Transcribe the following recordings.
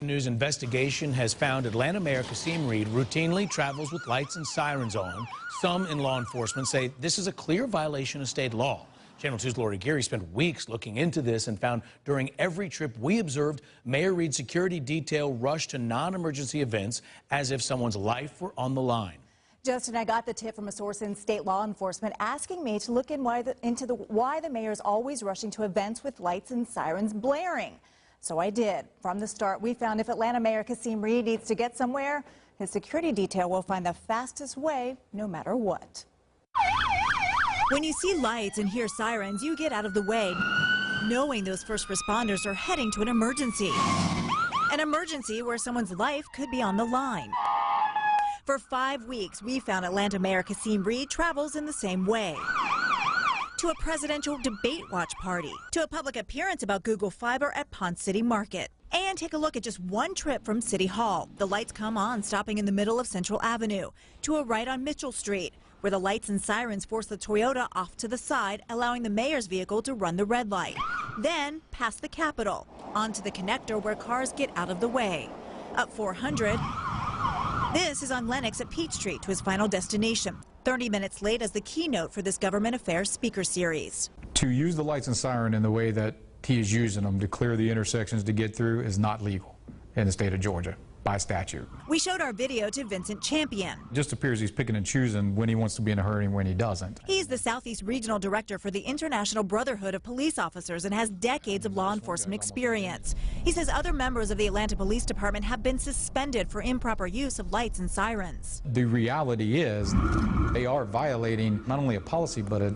News investigation has found Atlanta Mayor Kasim Reed routinely travels with lights and sirens on. Some in law enforcement say this is a clear violation of state law. Channel 2's Lori Geary spent weeks looking into this and found during every trip we observed, Mayor Reed's security detail rushed to non-emergency events as if someone's life were on the line. Justin, I got the tip from a source in state law enforcement asking me to look into why the mayor's always rushing to events with lights and sirens blaring. So I did. From the start, we found if Atlanta Mayor Kasim Reed needs to get somewhere, his security detail will find the fastest way, no matter what. When you see lights and hear sirens, you get out of the way, knowing those first responders are heading to an emergency. An emergency where someone's life could be on the line. For 5 weeks, we found Atlanta Mayor Kasim Reed travels in the same way. To a presidential debate watch party, to a public appearance about Google Fiber at Ponce City Market. And take a look at just one trip from City Hall. The lights come on, stopping in the middle of Central Avenue, to a right on Mitchell Street, where the lights and sirens force the Toyota off to the side, allowing the mayor's vehicle to run the red light. Then past the Capitol, onto the connector where cars get out of the way. Up 400, this is on Lenox at Peachtree to his final destination. 30 minutes late as the keynote for this government affairs speaker series. To use the lights and siren in the way that he is using them to clear the intersections to get through is not legal in the state of Georgia by statute. We showed our video to Vincent Champion. It just appears he's picking and choosing when he wants to be in a hurry and when he doesn't. He's the Southeast Regional Director for the International Brotherhood of Police Officers and has decades of law enforcement experience. He says other members of the Atlanta Police Department have been suspended for improper use of lights and sirens. The reality is they are violating not only a policy but a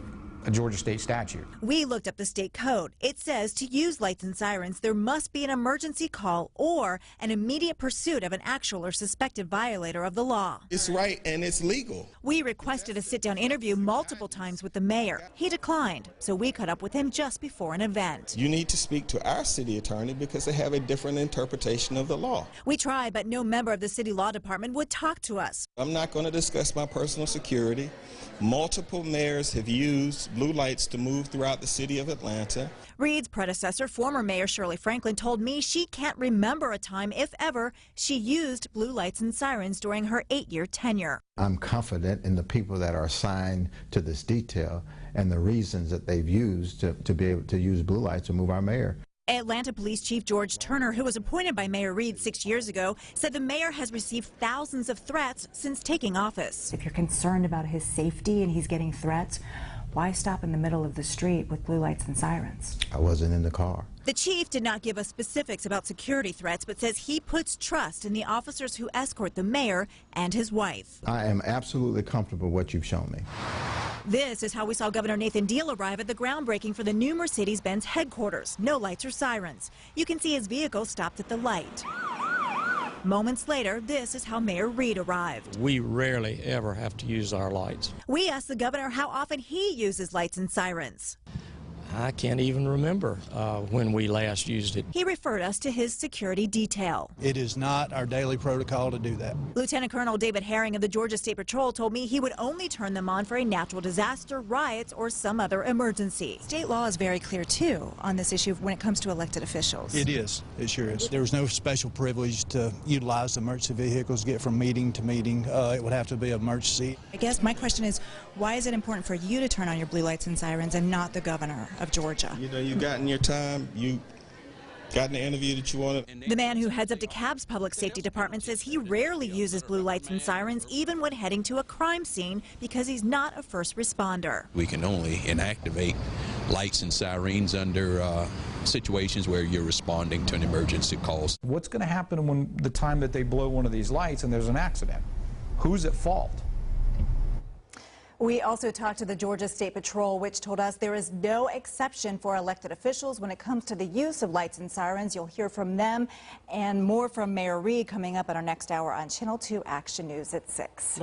Georgia state statute. We looked up the state code. It says to use lights and sirens, there must be an emergency call or an immediate pursuit of an actual or suspected violator of the law. It's right and it's legal. We requested a sit-down interview multiple times with the mayor. He declined, so we caught up with him just before an event. You need to speak to our city attorney because they have a different interpretation of the law. We tried, but no member of the city law department would talk to us. I'm not going to discuss my personal security. Multiple mayors have used blue lights to move throughout the city of Atlanta. Reed's predecessor, former Mayor Shirley Franklin, told me she can't remember a time, if ever, she used blue lights and sirens during her 8-year tenure. I'm confident in the people that are assigned to this detail and the reasons that they've used to be able to use blue lights to move our mayor. Atlanta Police Chief George Turner, who was appointed by Mayor Reed 6 years ago, said the mayor has received thousands of threats since taking office. If you're concerned about his safety and he's getting threats, why stop in the middle of the street with blue lights and sirens? I wasn't in the car. The chief did not give us specifics about security threats, but says he puts trust in the officers who escort the mayor and his wife. I am absolutely comfortable with what you've shown me. This is how we saw Governor Nathan Deal arrive at the groundbreaking for the new Mercedes-Benz headquarters. No lights or sirens. You can see his vehicle stopped at the light. Moments later, this is how Mayor Reed arrived. We rarely ever have to use our lights. We asked the governor how often he uses lights and sirens. I can't even remember when we last used it. He referred us to his security detail. It is not our daily protocol to do that. Lieutenant Colonel David Herring of the Georgia State Patrol told me he would only turn them on for a natural disaster, riots, or some other emergency. State law is very clear, too, on this issue when it comes to elected officials. It is. It sure is. There was no special privilege to utilize the emergency vehicles to get from meeting to meeting. It would have to be an emergency. I guess my question is, why is it important for you to turn on your blue lights and sirens and not the governor of Georgia? You know, you got in your time, you got in the interview that you wanted. The man who heads up DeKalb's public safety department says he rarely uses blue lights and sirens, even when heading to a crime scene, because he's not a first responder. We can only inactivate lights and sirens under situations where you're responding to an emergency call. What's going to happen when the time that they blow one of these lights and there's an accident? Who's at fault? We also talked to the Georgia State Patrol, which told us there is no exception for elected officials when it comes to the use of lights and sirens. You'll hear from them and more from Mayor Reed coming up at our next hour on Channel 2 Action News at 6.